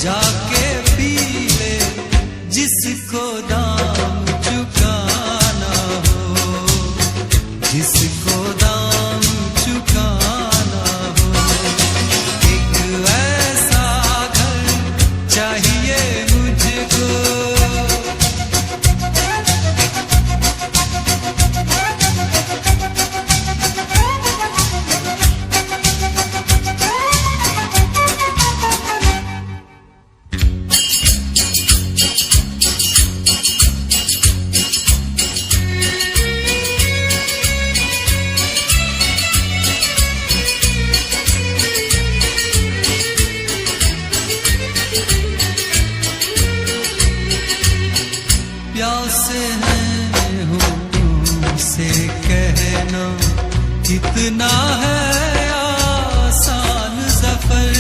जाके पी ले जिसको दाम चुकाना हो, जिसको दाम चुकाना हो। एक ऐसा घर चाहिए मुझको, प्यासे हैं होठों से कहना कितना है आसान ज़फ़र।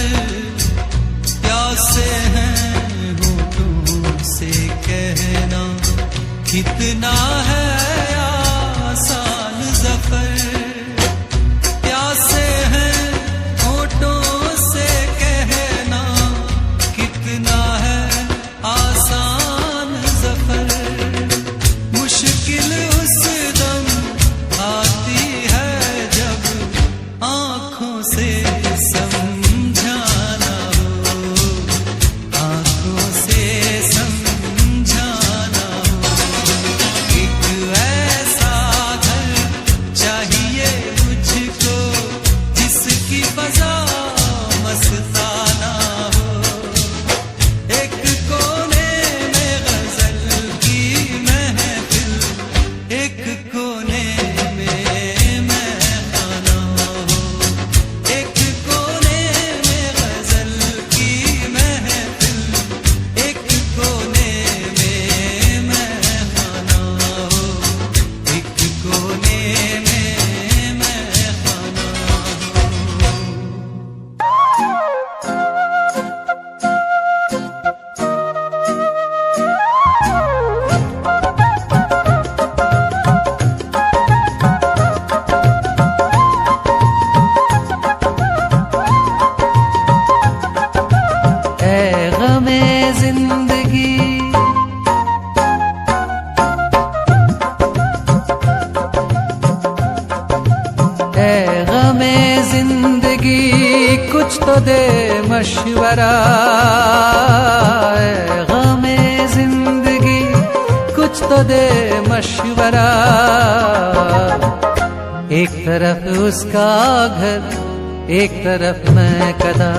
प्यासे हैं होठों से कहना कितना है आसान ज़फ़र। प्यासे हैं होठों से कहना कितना है आसान ज़फ़र। मुश्किल उस दम आती है जब आँखों से समझाना हो, आँखों से समझाना हो। एक ऐसा घर चाहिए मुझको जिसकी फ़ज़ा मस्ताना हो। एक कोने में गज़ल की महफ़िल, एक कोने में महफ़ाना हो। एक कोने में गज़ल की महफ़िल, एक कोने में महफ़ाना हो। एक कोने में महफ़ाना हो। ऐ गमे ज़िंदगी, ऐ गमे ज़िंदगी कुछ तो दे मशवरा। ऐ गमे ज़िंदगी कुछ तो दे मशवरा। एक तरफ उसका घर, एक तरफ मैं कदा।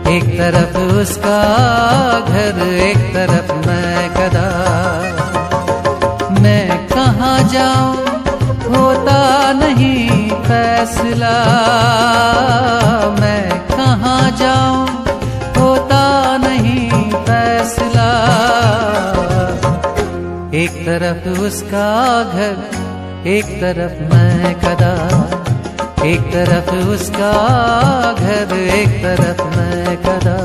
एक तरफ उसका घर, एक तरफ मैं कदा। मैं कहाँ जाऊँ होता नहीं फैसला। मैं कहाँ जाऊँ होता नहीं फैसला। एक तरफ उसका घर, एक तरफ मैं कदा। एक तरफ उसका घर, एक तरफ मैं कदा।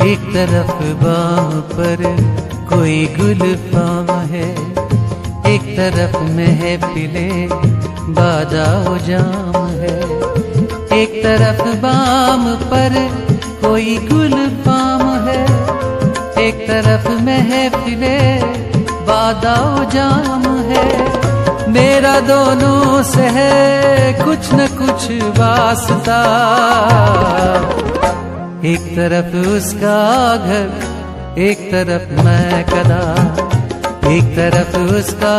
एक तरफ बाम पर कोई गुलफाम है, एक तरफ महफिले बादाओ जाम है। एक तरफ बाम पर कोई गुलफाम है, एक तरफ महफिले बादाओ जाम है। मेरा दोनों से है कुछ न कुछ वास्ता। एक तरफ उसका घर, एक तरफ मैं कदा। एक तरफ उसका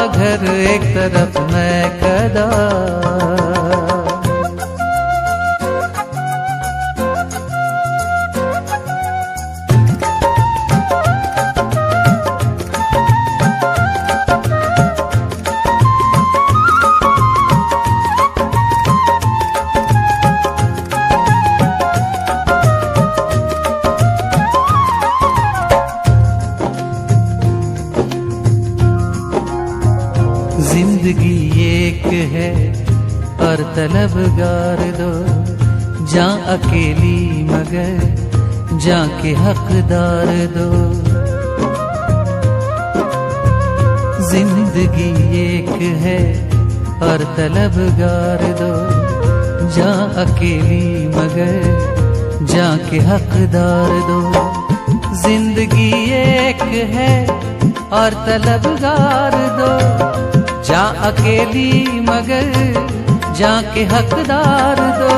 घर, एक तरफ मैं कदा। तलबगार दो, जा अकेली मगर जा के हकदार दो। जिंदगी एक है और तलबगार दो, जा अकेली मगर जा के हकदार दो। जिंदगी एक है और तलबगार दो, जा अकेली मगर जा के हकदार दो।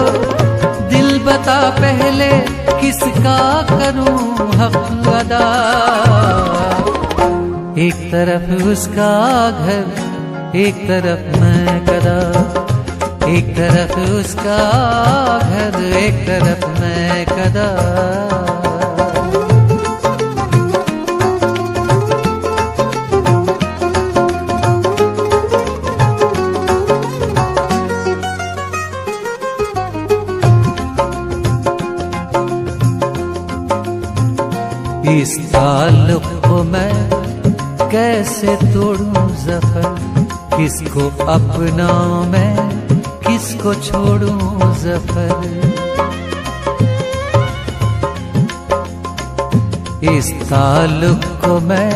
दिल बता पहले किसका करूं हक अदा, एक तरफ उसका घर एक तरफ मैं कदा। एक तरफ उसका घर एक तरफ मैं कदा। इस ताल्लुक को मैं कैसे तोड़ूं ज़फ़र, किसको अपनाऊं मैं किसको छोड़ूं ज़फ़र। इस ताल्लुक को मैं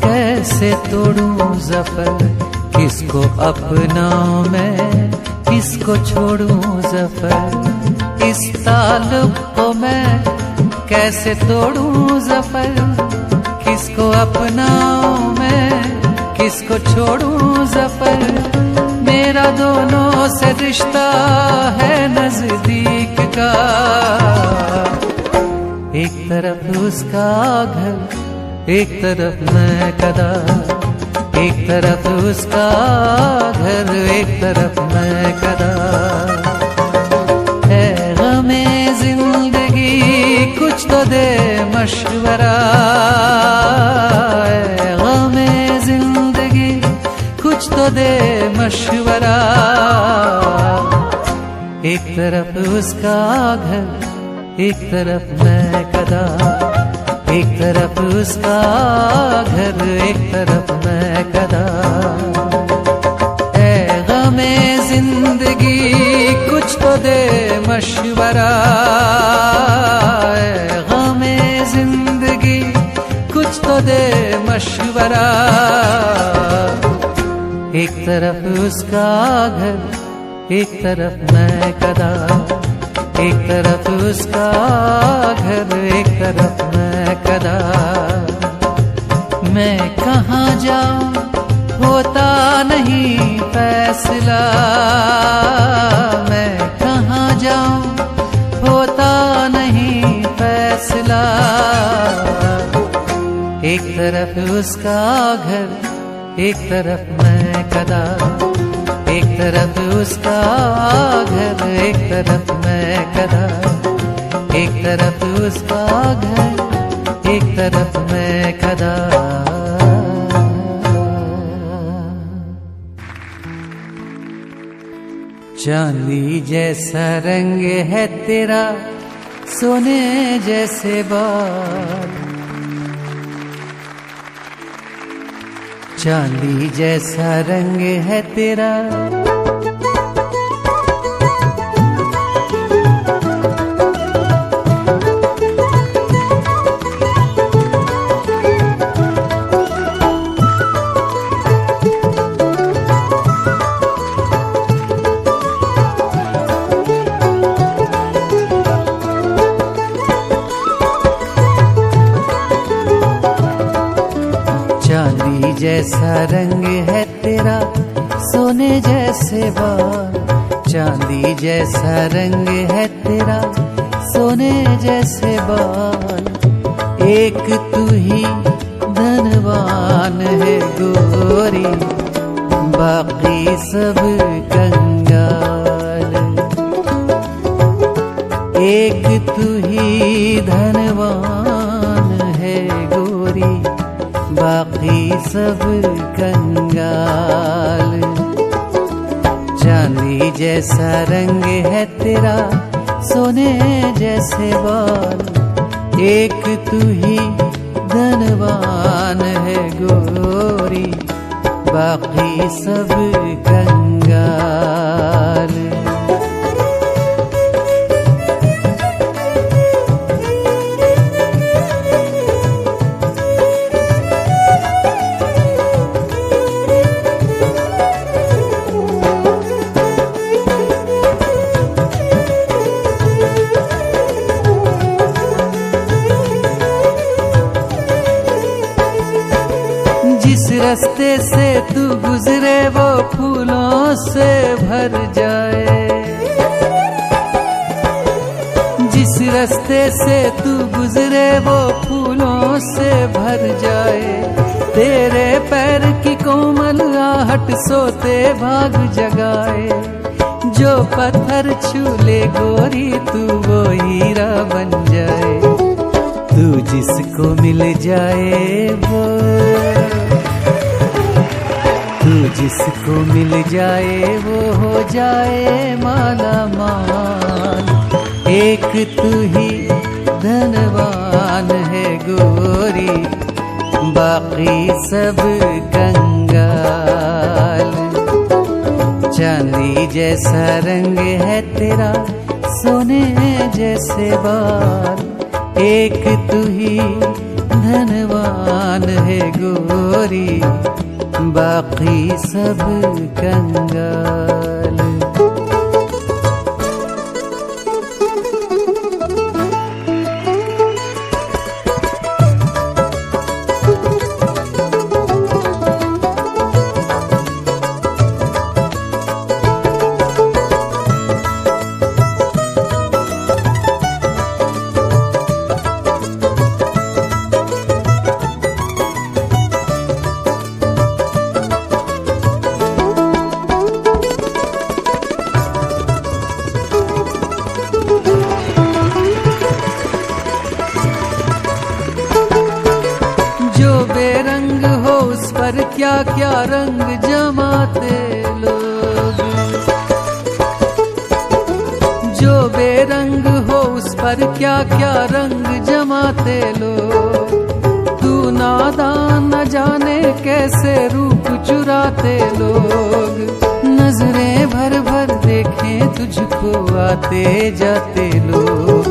कैसे तोड़ूं ज़फ़र, किसको अपनाऊं मैं किसको छोड़ूं ज़फ़र। इस ताल्लुक को मैं कैसे तोड़ूं ज़फ़र, किसको अपनाऊं मैं किसको छोड़ूं ज़फ़र। मेरा दोनों से रिश्ता है नज़दीक का, एक तरफ उसका घर एक तरफ मैं कदा। एक तरफ उसका घर एक तरफ मैं कदा। है गमे जिंदगी कुछ तो दे मशवरा, है गमे जिंदगी कुछ तो दे मशवरा। एक तरफ उसका घर एक तरफ मैं कदा। एक तरफ उसका घर एक तरफ मैं कदा। ऐ गमे जिंदगी कुछ तो दे मशवरा, ऐ गमे जिंदगी कुछ तो दे मशवरा। एक तरफ उसका घर एक तरफ मैं कदा। एक तरफ उसका घर एक तरफ मैं कदा। मैं कहाँ जाऊं होता नहीं फैसला, मैं कहाँ जाऊं होता नहीं फैसला। एक तरफ उसका घर एक तरफ मैं कदा। एक तरफ उसका घर एक तरफ मैं कदा। एक तरफ उसका घर एक तरफ मैं कदा। चांदी जैसा रंग है तेरा सोने जैसे बाल, चांदी जैसा रंग है तेरा। चांदी जैसा रंग है तेरा सोने जैसे बाल, चांदी जैसा रंग है तेरा सोने जैसे बाल। एक तू ही धनवान है गोरी, बाकी सब कंगाल। एक तू ही धनवान है गोरी, बाकी सब कंगाल। चांदी जैसा रंग है तेरा सोने जैसे बाल, एक तू ही धनवान है गोरी, बाकी सब कंगाल। रास्ते से तू गुजरे वो फूलों से भर जाए, जिस रास्ते से तू गुजरे वो फूलों से भर जाए। तेरे पैर की कोमल आहट सोते भाग जगाए, जो पत्थर छू ले गोरी तू वो हीरा बन जाए। तू जिसको मिल जाए वो, तू जिसको मिल जाए वो हो जाए माला माल। एक तू ही धनवान है गोरी, बाकी सब कंगाल। चांदी जैसा रंग है तेरा, सोने जैसे बाल। एक तू ही धनवान है गोरी, बाकी सब कंगाल। बेरंग हो उस पर क्या क्या रंग जमाते लोग, जो बेरंग हो उस पर क्या क्या रंग जमाते लोग। तू नादान न जाने कैसे रूप चुराते लोग, नजरें भर भर देखें तुझको आते जाते लोग।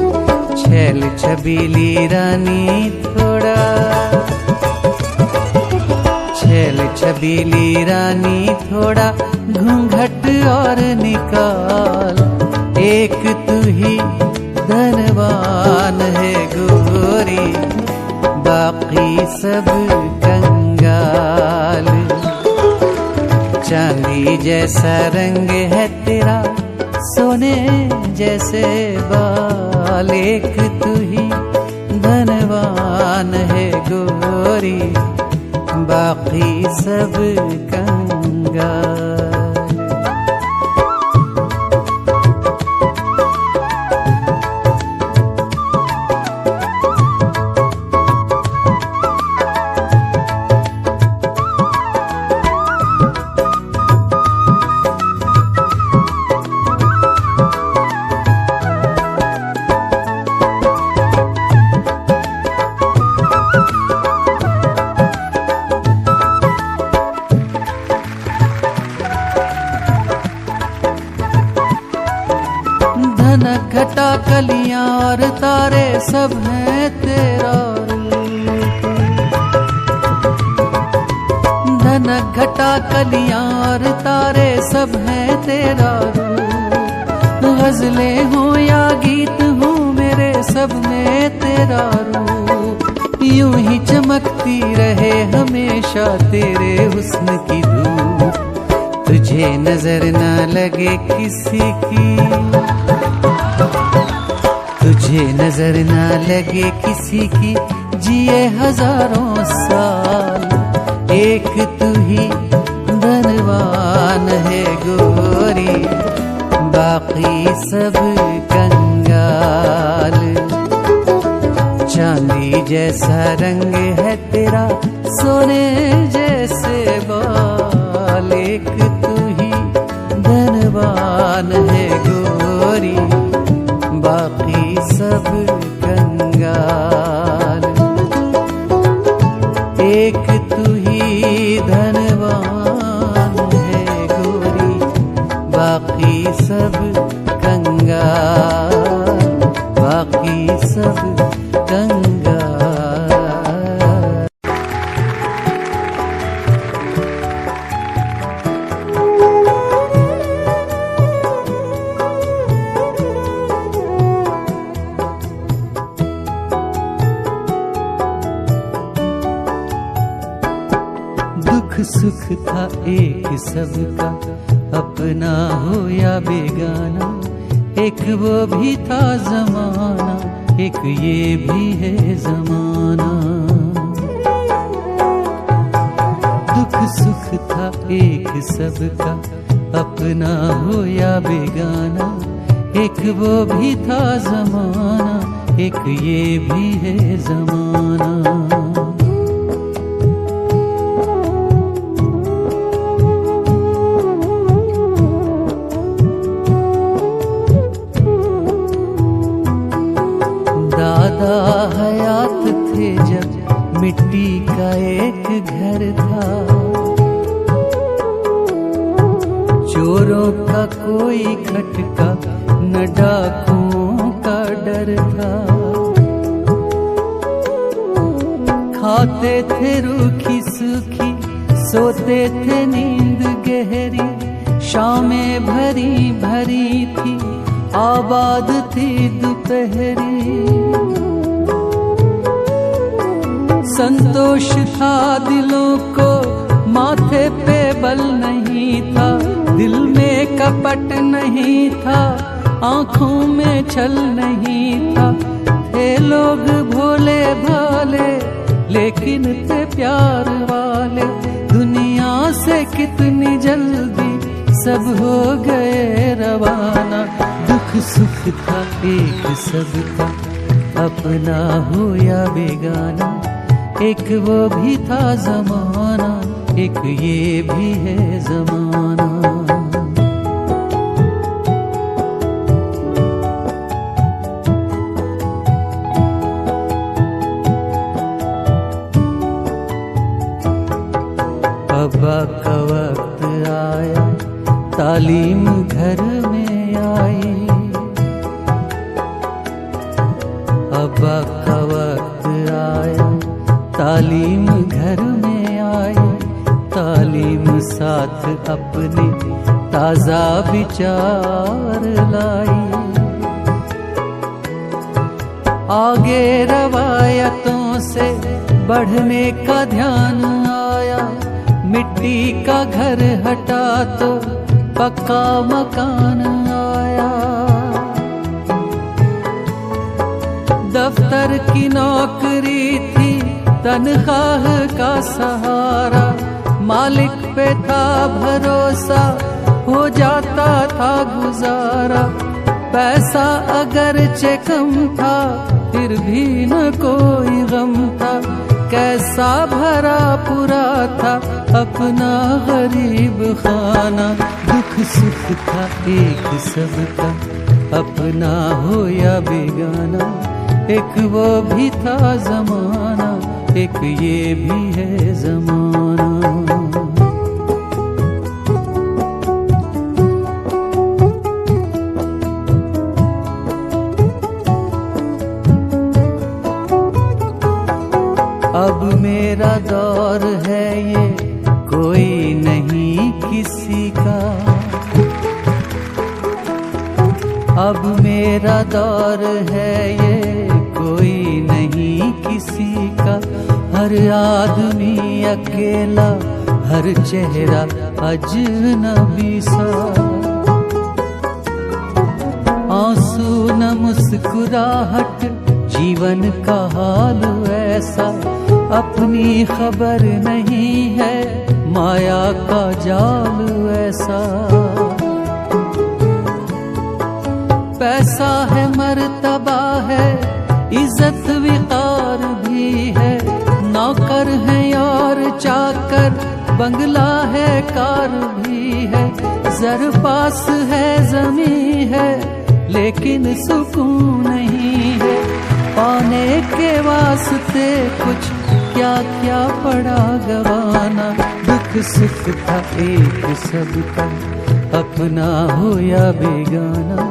छैल छबीली रानी थोड़ा, छैल छबीली रानी थोड़ा घूंघट और निकाल। एक तू ही धनवान है गोरी, बाकी सब कंगाल। चांदी जैसा रंग है तेरा, सोने जैसे बाल। एक तू ही धनवान है गोरी, बाकी सब कंगाल। धनक घटा कलियां और तारे सब हैं तेरा रूप। धनक घटा कलियां और तारे सब हैं तेरा रूप। गजलें हो या गीत हो मेरे सब में तेरा रूप। यूं ही चमकती रहे हमेशा तेरे हुस्न की धूप। तुझे नजर ना लगे किसी की, तुझे नजर ना लगे किसी की, जिए हजारों साल। एक तू ही धनवान है गोरी, बाकी सब कंगाल। चांदी जैसा रंग है तेरा, सोने जैसे बाल। एक तू ही धनवान है गोरी, बाकी सब कंगाल। एक तू ही धनवान है गोरी, बाकी सब कंगाल, बाकी सब कंगाल। दुख सुख था एक सबका, अपना हो या बेगाना, एक वो भी था जमाना, एक ये भी है जमाना। दुख सुख था एक सबका, अपना हो या बेगाना, एक वो भी था जमाना, एक ये भी है जमाना। दादा हयात थे जब मिट्टी का एक घर था, चोरों का कोई खटका न डाकुओं का डर था। खाते थे रूखी सूखी, सोते थे नींद गहरी, शामें भरी भरी थी, आबाद थी दोपहरी। संतोष था दिलों को, माथे पे बल नहीं था, दिल में कपट नहीं था, आँखों में छल नहीं था। थे लोग भोले भाले लेकिन थे प्यार वाले, दुनिया से कितनी जल्दी सब हो गए रवाना। दुख सुख था एक सबका, अपना हो या बेगाना, एक वो भी था जमाना, एक ये भी है जमाना। अब्बा का वक्त आया, तालीम घर में आई, अब्बा का वक्त आया, तालीम घर में आई, तालीम साथ अपने ताजा विचार लाई। आगे रवायतों से बढ़ने का ध्यान आया, मिट्टी का घर हटा तो पक्का मकान आया। दफ्तर की नौकरी थी, तनख्वाह का सहारा, मालिक पे था भरोसा, हो जाता था गुजारा। पैसा अगरचे कम था, फिर भी न कोई गम था, कैसा भरा पूरा था अपना गरीब खाना। दुख सुख था एक सबका, अपना हो या बेगाना, एक वो भी था जमाना, एक ये भी है जमाना। अब मेरा दौर है ये, कोई नहीं किसी का, अब मेरा दौर है ये, कोई नहीं किसी का। हर आदमी अकेला, हर चेहरा अजनबी सा, आंसू न मुस्कुराहट, जीवन का हाल ऐसा, अपनी खबर नहीं है, माया का जाल ऐसा। पैसा है मर्तबा है, इज्जत विकार भी है, नौकर है और चाकर, बंगला है कार भी है, जर पास है जमी है, लेकिन सुकून नहीं है। पाने के वास्ते कुछ क्या क्या पड़ा गवाना। दुख सुख था एक सबका, अपना हो या बेगाना,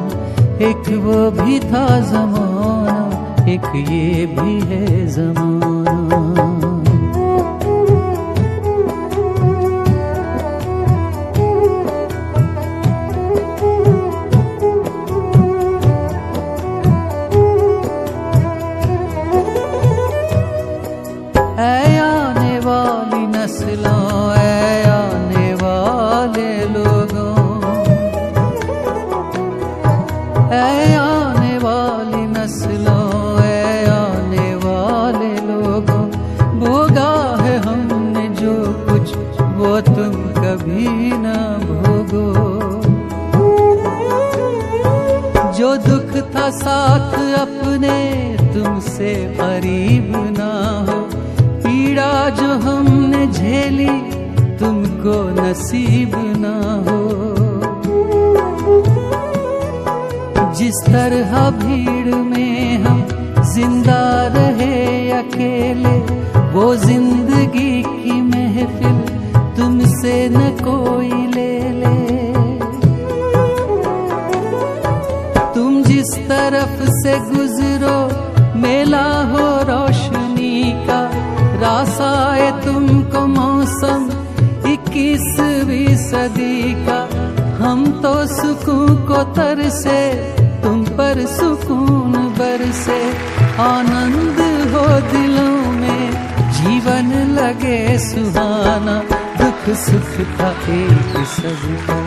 एक वो भी था जमाना, एक ये भी है जमाना। ऐ आने वाली नस्लों, ऐ साथ अपने तुमसे करीब ना हो, पीड़ा जो हमने झेली तुमको नसीब ना हो। जिस तरह भीड़ में हम जिंदा रहे अकेले, वो जिंदगी की महफिल तुमसे न कोई ले ले। तुम जिस तरफ से गुजरो मेला हो रोशनी का, रासाए तुमको मौसम 21वीं सदी का। हम तो सुकून को तरसे, तुम पर सुकून बरसे, आनंद हो दिलों में, जीवन लगे सुहाना। दुख सुख था एक सबका,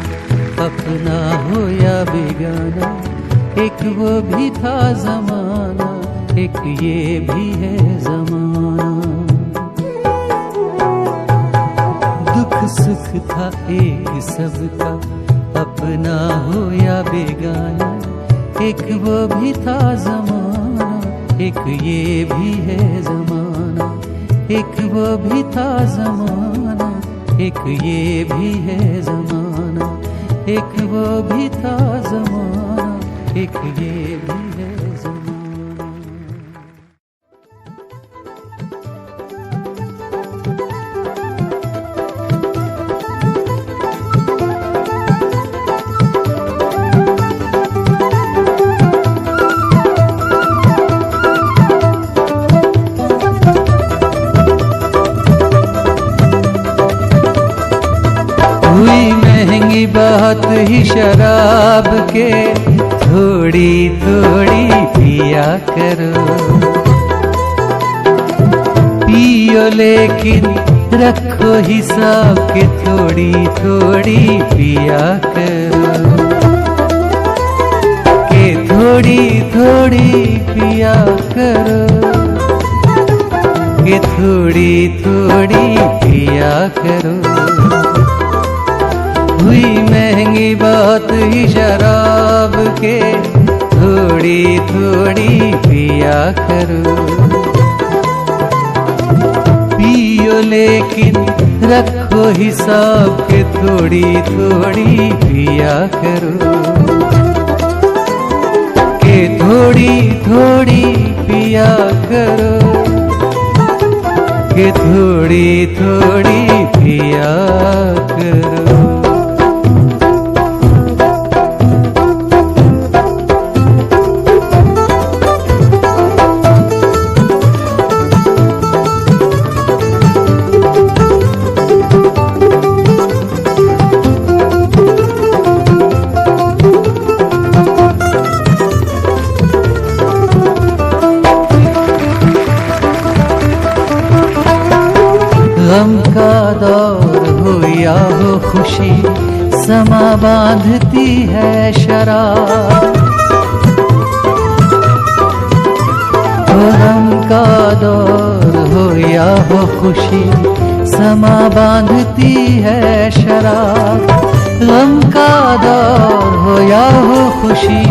अपना हो या बेगाना, एक वो भी था जमाना, एक ये भी है जमाना। दुख सुख था एक सबका, अपना हो या बेगाना, एक वो भी था जमाना, एक ये भी है जमाना। एक वो भी था जमाना, एक ये भी है जमाना। एक वो भी था जमाना, एक ये भी है जमाना। हुई महंगी बात ही शराब के, थोड़ी थोड़ी पिया करो। पियो लेकिन रखो हिसाब के, थोड़ी थोड़ी पिया करो। के थोड़ी थोड़ी पिया करो, के थोड़ी थोड़ी पिया करो। हुई महंगी बात ही शराब के, थोड़ी थोड़ी पिया करो। पियो लेकिन रखो हिसाब के, थोड़ी थोड़ी पिया करो। के थोड़ी थोड़ी पिया करो, के थोड़ी थोड़ी पिया करो। गम का दौर हो या हो खुशी, समा बांधती है शराब। गम का दौर हो या हो खुशी, समा बांधती है शराब। गम का दौर हो या हो खुशी,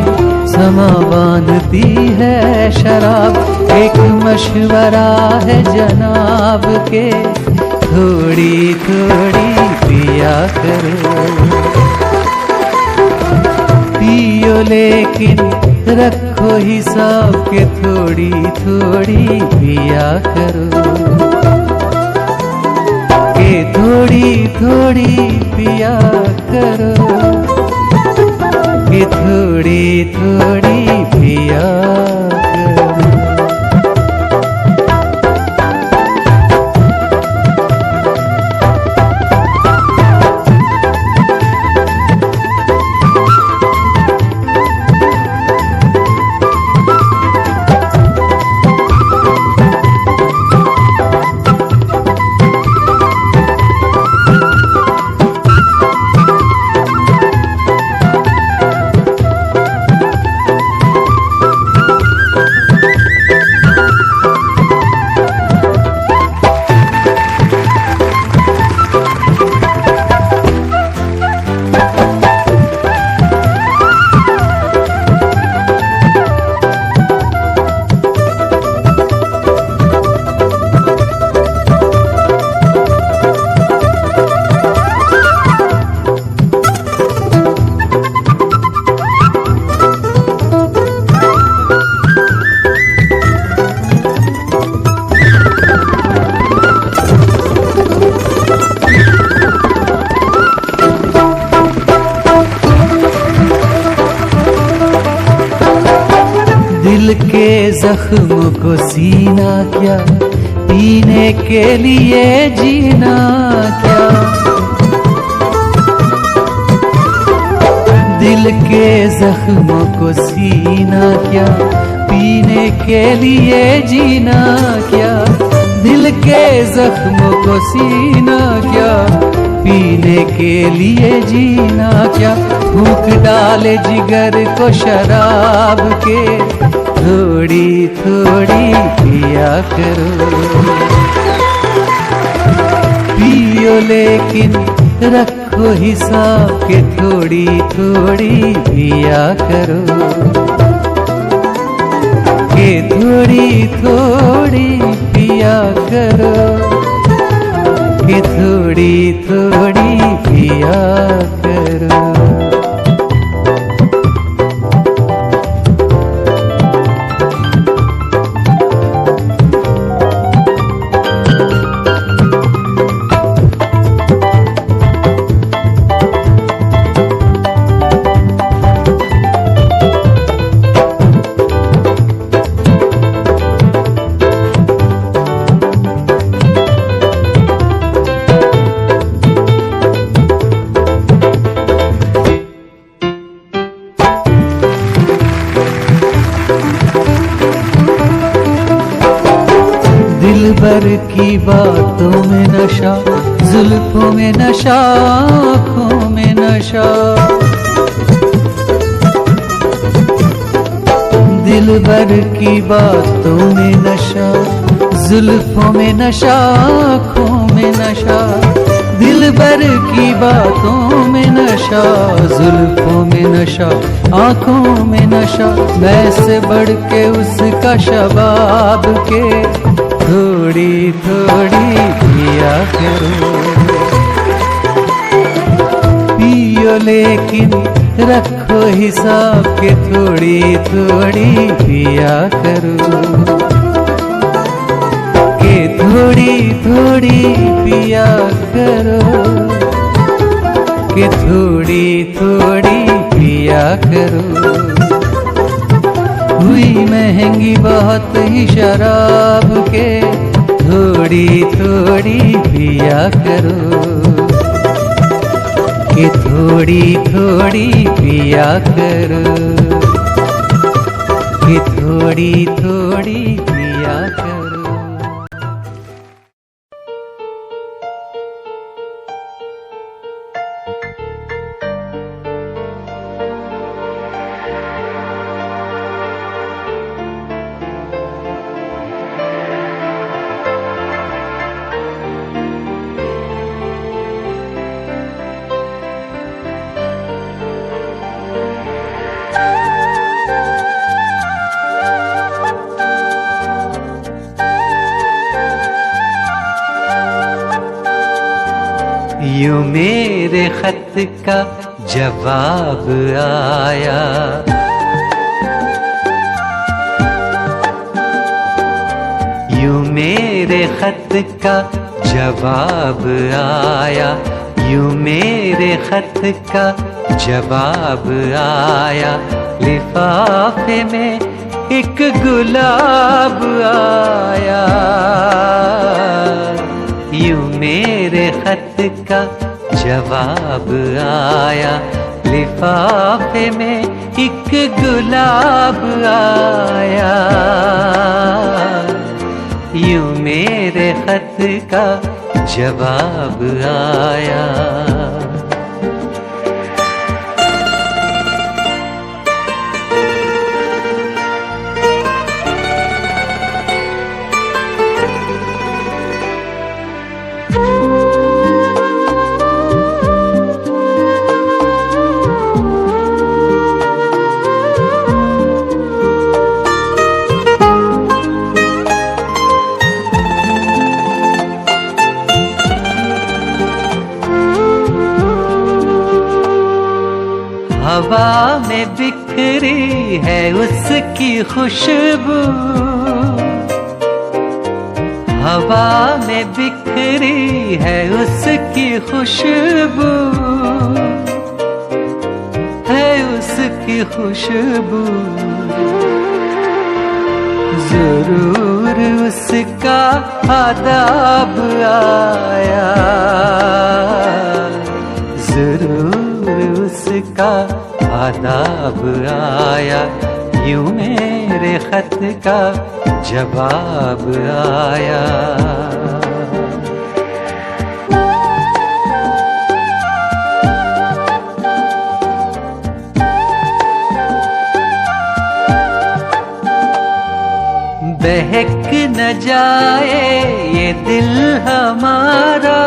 समा बांधती है शराब। एक मशवरा है जनाब के, थोड़ी थोड़ी पिया करो। पियो लेकिन रखो हिसाब के, थोड़ी थोड़ी पिया करो। के थोड़ी थोड़ी पिया करो, के थोड़ी थोड़ी पिया करो। जख्म को सीना क्या, पीने के लिए जीना क्या। दिल के जख्म को सीना क्या, पीने के लिए जीना क्या। दिल के जख्म को सीना क्या, पीने के लिए जीना क्या। भूख डाले जिगर को शराब के, थोड़ी थोड़ी पिया करो। पियो लेकिन रखो हिसाब के, थोड़ी थोड़ी पिया करो। के थोड़ी थोड़ी पिया करो, कि थोड़ी थोड़ी पिया करो। दिलबर की बातों में नशा, जुल्फों में नशा, आँखों में नशा। दिलबर की बातों में नशा, जुल्फों में नशा, आँखों में नशा। दिलबर की बातों में नशा, जुल्फों में नशा, आँखों में नशा। मैं से बढ़ के उसका शबाब के, थोड़ी थोड़ी पिया करो। पियो लेकिन रखो हिसाब के, थोड़ी थोड़ी पिया करो। के थोड़ी थोड़ी पिया करो, के थोड़ी थोड़ी पिया करो। हुई महंगी बहुत ही शराब के, थोड़ी थोड़ी पिया करो। कि थोड़ी थोड़ी पिया करो, कि थोड़ी थोड़ी पिया करो। यूं मेरे खत का जवाब आया, यूं मेरे खत का जवाब आया। यूं मेरे खत का जवाब आया। लिफाफे में एक गुलाब आया। यूं मेरे खत का जवाब आया। लिफाफे में एक गुलाब आया। यूं मेरे खत का जवाब आया। हवा में बिखरी है उसकी खुशबू। हवा में बिखरी है उसकी खुशबू। है उसकी खुशबू। जरूर उसका आदाब आया, जरूर उसका आदाब आया, यूं मेरे खत का जवाब आया। बहक न जाए ये दिल हमारा,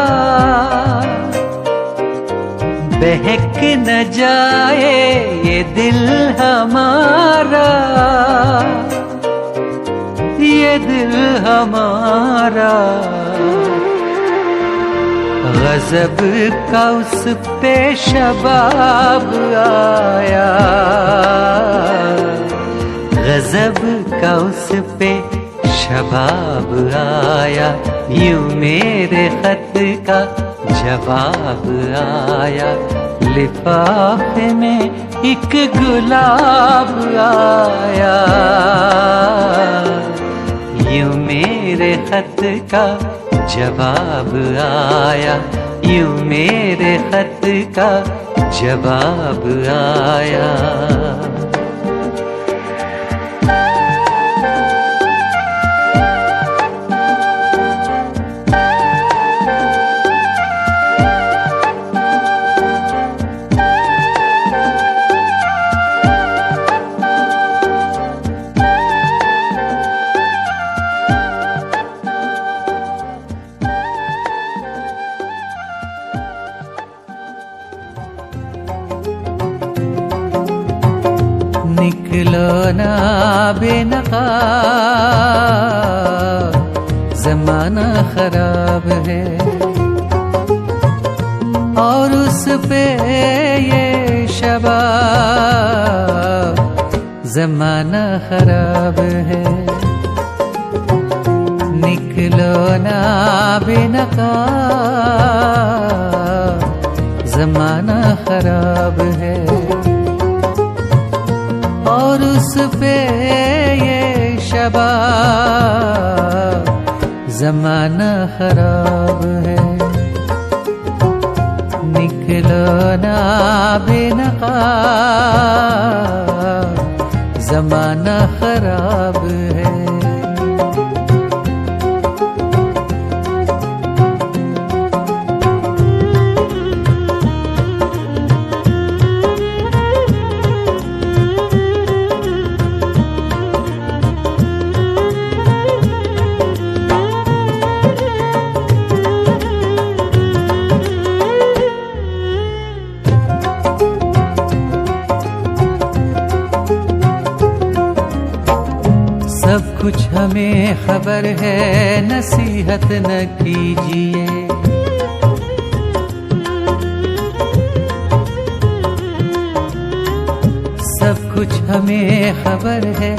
बहक न जाए ये दिल हमारा, ये दिल हमारा। गज़ब का उस पे शबाब आया, गज़ब का उस पे शबाब आया, यूं मेरे खत का जवाब आया। लिफाफे में एक गुलाब आया, यूं मेरे खत का जवाब आया, यूं मेरे खत का जवाब आया। निकलो ना बेनकाब, ज़माना खराब है, और उस पे ये शबाब, ज़माना खराब है। निकलो ना बेनकाब, ज़माना खराब है, और उस पे ये शबाब, ज़माना खराब है। निकलो ना बेनकाब, ज़माना खराब है। सब कुछ हमें खबर है, नसीहत न कीजिए। सब कुछ हमें खबर है,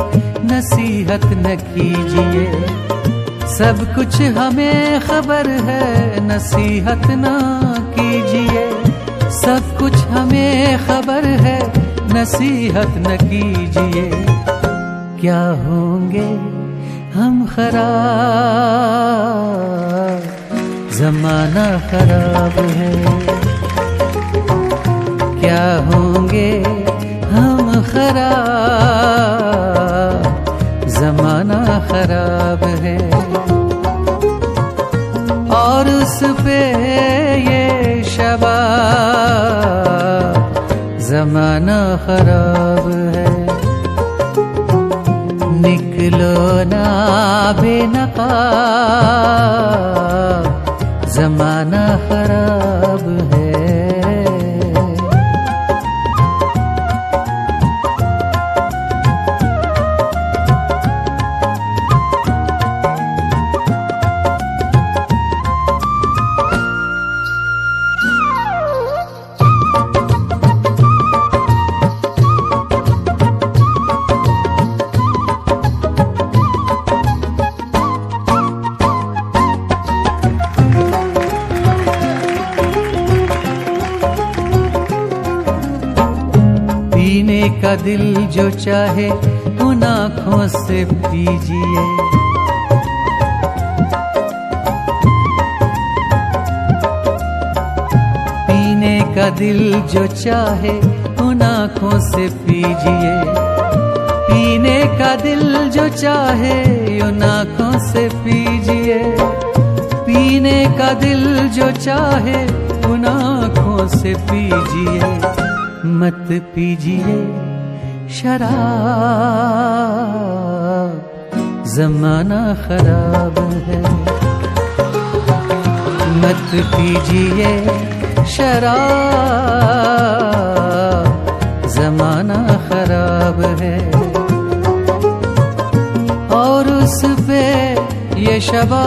नसीहत न कीजिए। सब कुछ हमें खबर है, नसीहत न कीजिए। सब कुछ हमें खबर है, नसीहत न कीजिए। क्या होंगे हम खराब, ज़माना खराब है। क्या होंगे हम खराब, ज़माना खराब है, और उस पे ये शबाब, ज़माना खराब है। निकलो ना बेनकाब, ज़माना खराब है। पीने का दिल जो चाहे उन उन आँखों से पीजिए। पीने का दिल जो चाहे उन आँखों से पीजिए। पीने का दिल जो चाहे उन आँखों से पीजिए। पीने का दिल जो चाहे उन आँखों से पीजिए। मत पीजिए शराब, ज़माना खराब है। मत पीजिए शराब, ज़माना खराब है। और उस पे ये शबाब,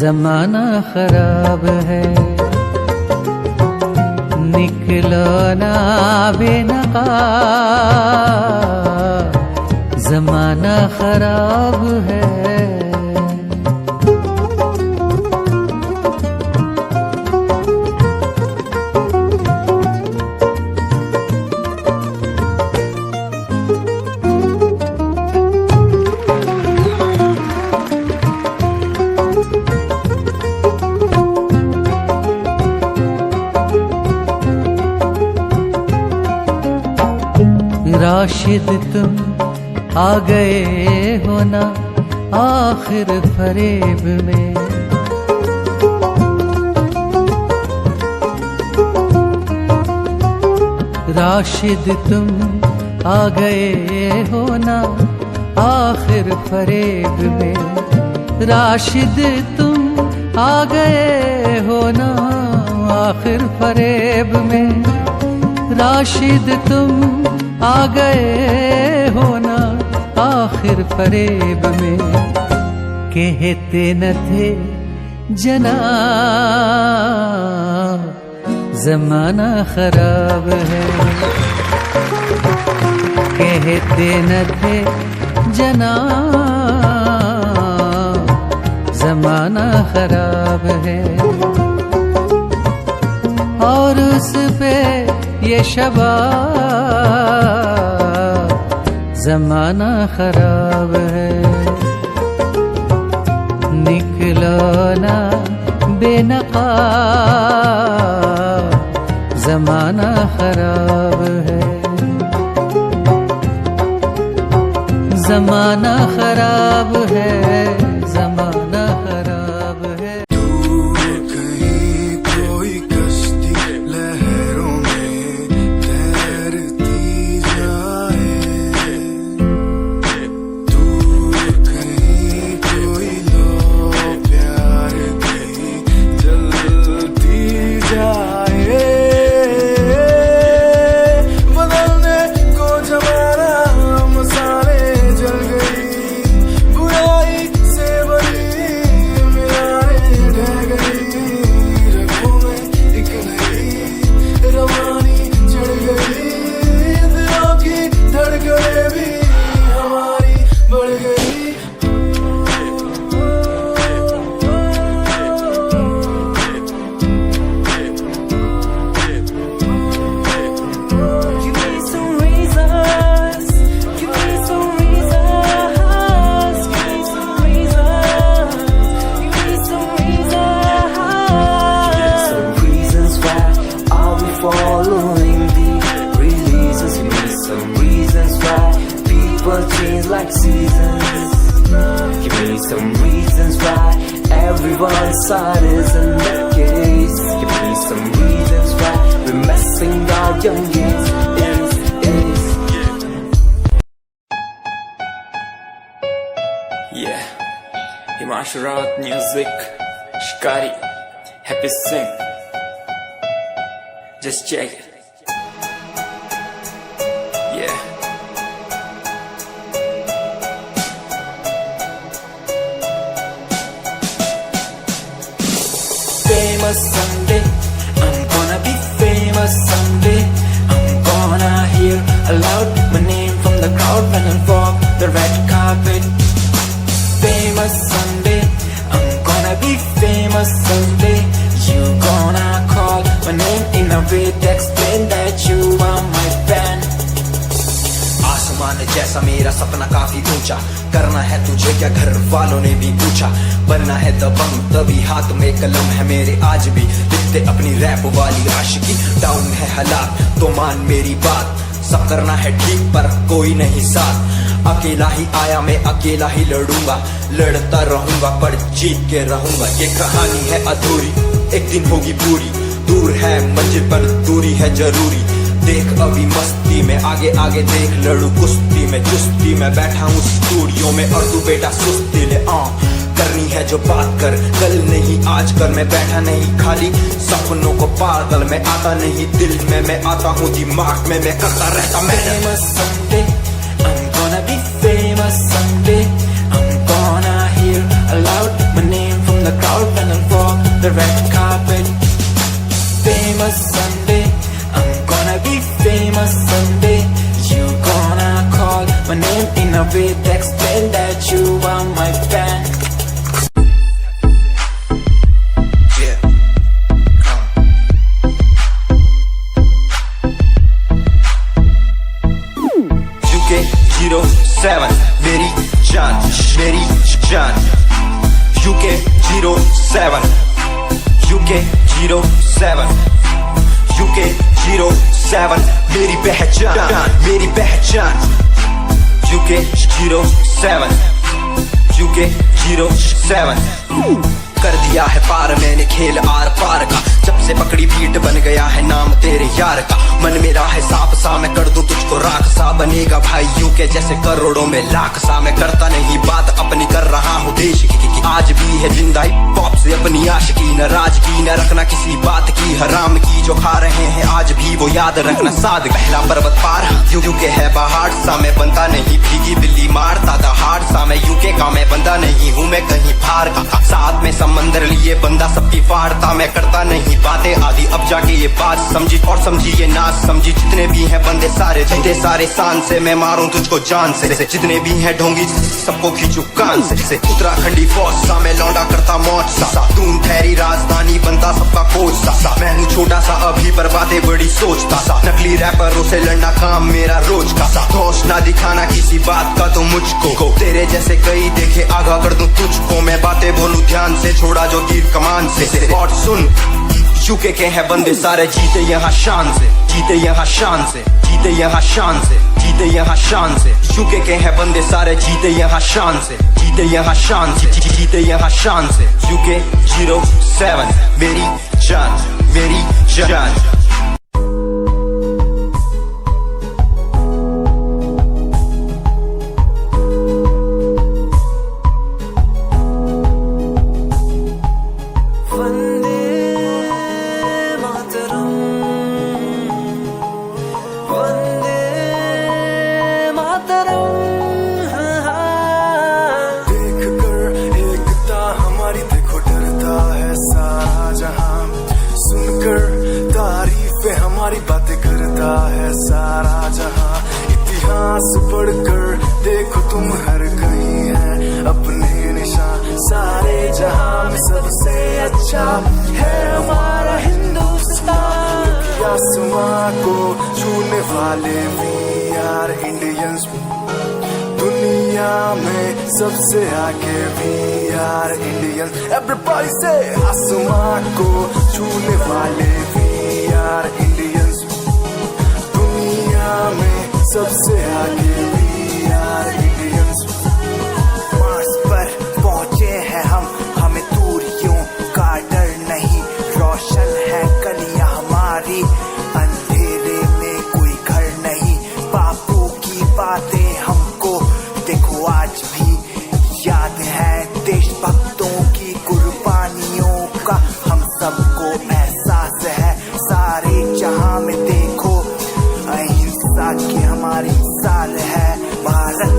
ज़माना खराब है। निकलो ना बेनकाब, ज़माना खराब है। राशिद तुम आ गए हो ना आखिर फरेब में। राशिद तुम आ गए हो ना आखिर फरेब में। राशिद तुम आ गए हो ना आखिर फरेब में। राशिद तुम आ गए हो ना आखिर फरेब में। कहते न थे जनाब, ज़माना खराब है। कहते न थे जनाब, ज़माना खराब है। और उस पे ये शबाब, ज़माना खराब है। निकलो ना बेनकाब, ज़माना खराब है। ज़माना खराब है, ज़माना खराब है। Like seasons, give me some reasons why everyone's side is in the case. Give me some reasons why we're messing our young years. Yeah, Himanshu Rawat music, Shikari, Happy Singh. Just check it. Yeah. Famous someday, I'm gonna be famous someday. I'm gonna hear aloud my name from the crowd when I walk the red carpet. Famous someday, I'm gonna be famous someday. You gonna call my name in a way to explain that you are my fan. आसमान जैसा मेरा सपना काफी ऊंचा, करना है तुझे क्या घर वालों ने भी पूछा, बनना है दबंग तभी हाथ में कलम है मेरे आज भी लिखते अपनी रैप वाली आशिकी। डाउन है हालात तो मान मेरी बात, सब करना है ठीक पर कोई नहीं साथ, अकेला ही आया मैं अकेला ही लड़ूंगा, लड़ता रहूंगा पर जीत के रहूंगा। ये कहानी है अधूरी एक दिन होगी पूरी, दूर है मंजिल पर दूरी है जरूरी, देख अभी मस्ती में आगे आगे देख, लड़ू कुश्ती में चुस्ती में बैठा हूँ स्टूडियो में और तू बेटा सुस्ती ले। करनी है जो बात कर कल नहीं आज कर, मैं बैठा नहीं खाली सपनों को पागल, मैं आता नहीं दिल में मैं आता हूँ दिमाग में, मैं करता रहता Famous someday, I'm gonna be famous someday. I'm gonna hear aloud my name from the crowd when I walk the red carpet. Famous someday, I'm gonna be famous someday. You gonna call my name in a way that explain that you are my fan. UK07 मेरी जान UK07 UK07 मेरी पहचान UK07 कर दिया है पार मैंने खेल are पार का, जब से पकड़ी बीट बन गया है नाम तेरे यार का, मन मेरा है साफ सा मैं कर दूं तुझको राख सा, बनेगा भाई यूके जैसे करोड़ों में लाख सा, मैं करता नहीं बात अपनी कर रहा हूँ देश की, आज भी है जिंदा पॉप से अपनी आशिकी, नाराजगी न रखना किसी बात की, हराम की जो खा रहे हैं आज भी वो याद रखना साद, पहला पर्वत पार यूके है पहाड़ सा, मैं बनता नहीं भीगी बिल्ली मारता दहाड़ सा, मैं यूके का मैं बंदा नहीं हूँ मैं कहीं बाहर का, साथ में समंदर लिए बंदा सबकी फाड़ता, मैं करता नहीं बातें आदि अब जाके ये बात समझी और समझी ये नाच समझी, जितने भी हैं बंदे सारे जीते सारे शान से, मैं मारूं तुझको जान से, जितने भी हैं ढोंगी सबको खींचू कान से, उत्तराखंडी फौज सा मैं लौंडा करता मौज सा, दून ठहरी राजधानी बनता सबका कोच सा, मैं हूँ छोटा सा अभी पर बातें बड़ी सोचता सा, नकली रैपरों से लड़ना काम मेरा रोज का सा, होश ना दिखाना किसी बात का तो मुझको, तेरे जैसे कई देखे आगा कर दूं तुझको, मैं बातें बोलूं ध्यान से छोड़ा जो तीर कमान से, और सुन यूके के हैं बंदे सारे जीते यहाँ शान से, जीते यहाँ शान से, जीते यहाँ शान से, जीते यहाँ शान से, यूके के हैं बंदे सारे जीते यहाँ शान से, जीते यहाँ शान से, जीते यहाँ शान से, UK07 मेरी जान हमारी बातें करता है सारा जहां, इतिहास पढ़कर देखो तुम हर कहीं है अपने निशान, सारे जहां में सबसे अच्छा है हमारा हिंदुस्तान, आसमां को छूने वाले वी आर इंडियंस, दुनिया में सबसे आगे वी आर इंडियंस, एवरीबॉडी से आसमां को छूने वाले वी आर इंडियंस, दुनिया में सबसे आगे वी आर इंडियंस, मार्स पर पहुंचे हैं हम, हमें दूरियों का डर नहीं, रोशन है गलियां हमारी, अंधेरे में कोई घर नहीं, बापू की बातें हमको देखो आज भी याद है, देशभक्तों की कुर्बानियों का हम सबको एहसास है, सारे जहां में देखो अहिंसा की हमारी साल है, भारत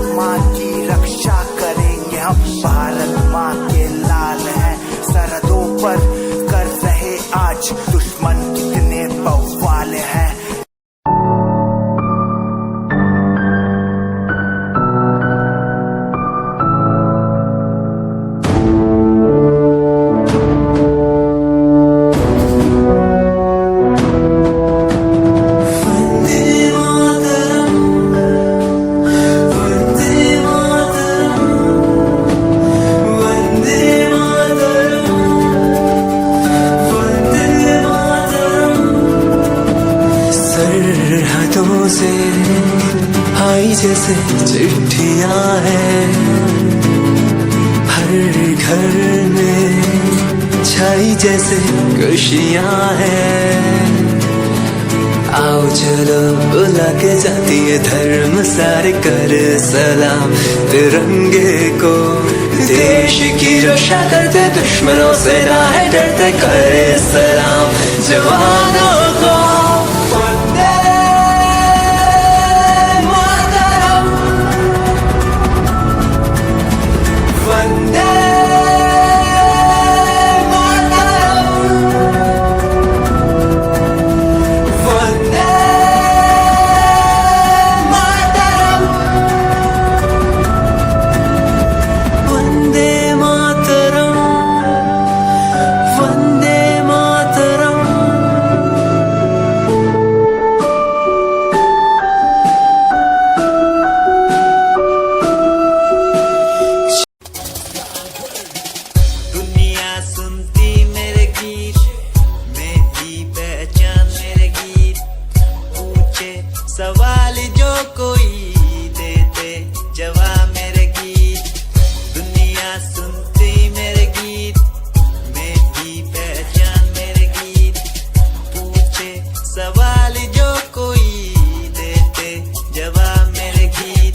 से खुशियां हैं। आओ चलो बुला के जाती है धर्म सारे कर सलाम तिरंगे को। देश की रक्षा करते दुश्मनों से ना है डरते करे सलाम जवानों को। वंदे मातरम, वंदे सवाल जो कोई देते जवाब मेरे गीत। दुनिया सुनती मेरे गीत, मेरी पहचान मेरे गीत। पूछे सवाल जो कोई देते जवाब मेरे गीत।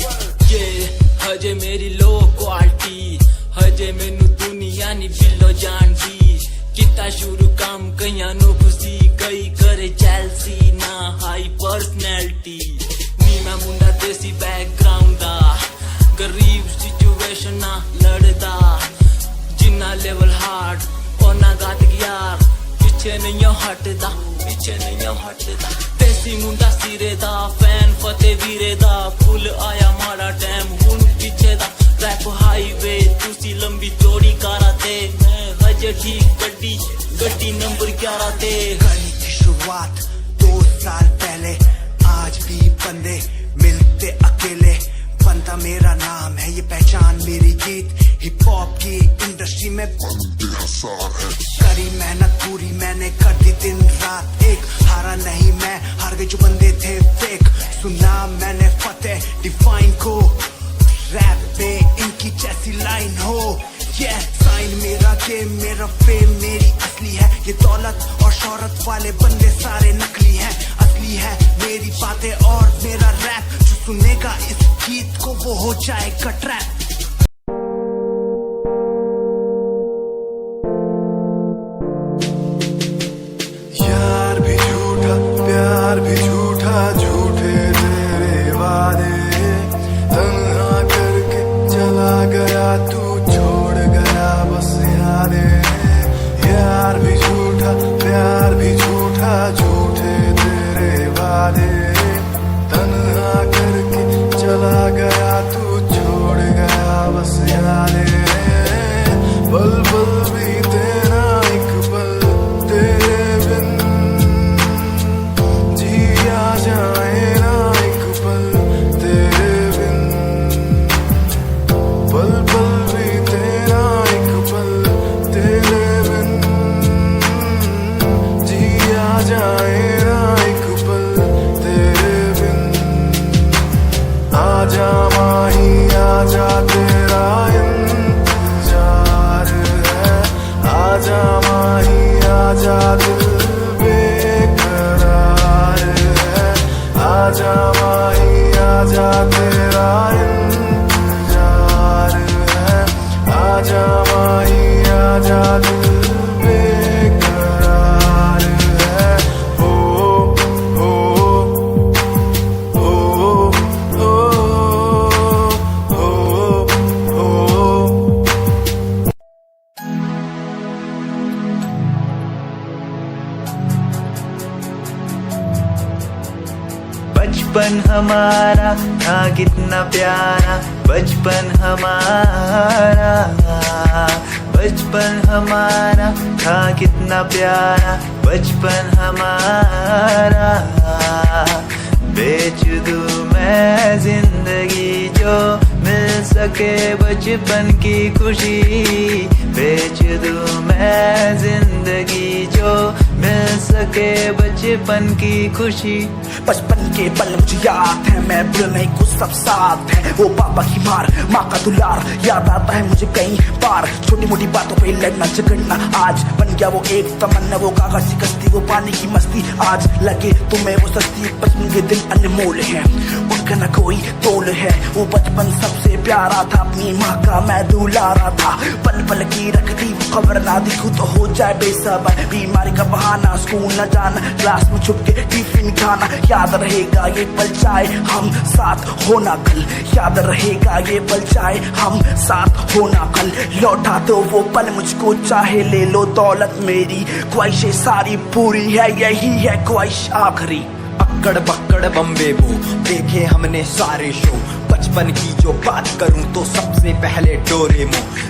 ये हजे मेरी लो क्वालिटी, हजे मैनू दुनिया नी बिल्लो जान दी। किता शुरू काम कईयां नु खुशी कई करे चैल्सी ना हाई पर्सनैलिटी। नी मैं मुंडा देसी बैकग्राउंड दा, गरीब सिचुएशन ना लड़दा। जिन्ना लेवल हार्ड ओना गात यार, पीछे नहीं हटदा, पीछे नहीं हटदा। देसी मुंडा सिरे दा, फैन फतेह वीरे दा। फुल आया माड़ा टाइम हुन पीछे दा। रैप हाईवे तुसी लंबी चौड़ी कारा ते, मैं हजे ठीक गड्डी गड्डी नंबर 11 ते। कहीं की शुरुआत 2 साल पहले, आज भी बंदे मिलते अकेले। बनता मेरा नाम है ये पहचान मेरी गीत। हिप हॉप की इंडस्ट्री में बंदे हसार है। करी मेहनत पूरी मैंने कर दी दिन रात एक। हारा नहीं मैं, हार गए जो बंदे थे फेक। सुना मैंने फतेह डिफाइन को, रैप पे इनकी जैसी लाइन हो। ये साइन मेरा गेम मेरा फेम मेरी असली है। ये दौलत और शोहरत वाले बंदे सारे नकली हैं, असली है मेरी बातें और मेरा रैप। जो सुनेगा इस गीत को वो हो जाएगा ट्रैप। यार भी झूठा प्यार भी झूठा, झूठे तेरे वादे। तन्हा करके चला गया तू, छोड़ गया बस यादें। यार भी झूठा प्यार भी झूठा, झूठे तेरे वादे। तन्हा करके चला गया तू, छोड़ गया बस यादें। पल पल भी तेरा एक पल तेरे बिन जिया जाए ना एक पल तेरे बिन। पल पल भी तेरा एक पल तेरे बिन जिया जाए ना एक पल तेरे बिन। आजा माही आजा तेरा इंतजार है। आजा माही आजा दिल बेकरार है। आजा माही आजा तेरा इंतजार है। आजा माही आजा दिल बेकरार है। ओ ओ ओ ओ ओ ओ। बचपन हमारा था कितना प्यारा, बचपन हमारा। बचपन हमारा था कितना प्यारा, बचपन हमारा। बेच दूं मैं जिंदगी जो जो मिल सके बचपन की खुशी, बेच दूं मैं जिंदगी जो मिल सके बचपन की खुशी। बचपन के पल मुझे याद है, मैं भूल नहीं कुछ सब साथ है। वो पापा की मार, माँ का दुलार याद आता है मुझे कई बार। छोटी मोटी बातों पे लड़ना झगड़ना आज बन गया वो एक तमन्ना। वो कागज की कश्ती, वो पानी की मस्ती, आज लगे तुम्हें वो सस्ती। बचपन के दिन अनमोल है, उनका न कोई तोल है। वो बचपन सबसे प्यारा था, अपनी माँ का मैं दुलारा था। पल पल की रखती खबर ना दिखूं तो हो जाए बेसब्र। बीमारी का बहाना, स्कूल न जाना, क्लास में छुप के टिफिन खाना। याद रहेगा ये पल चाहे हम साथ होना कल, याद रहेगा ये पल चाहे हम साथ होना कल। लौटा दो वो पल मुझको, चाहे ले लो दौलत मेरी। ख्वाहिशें सारी पूरी है, यही है ख्वाहिश आखिरी। अक्कड़ बक्कड़ बम्बे बो देखे हमने सारे शो। बचपन की जो बात करूं तो सबसे पहले डोरेमोन।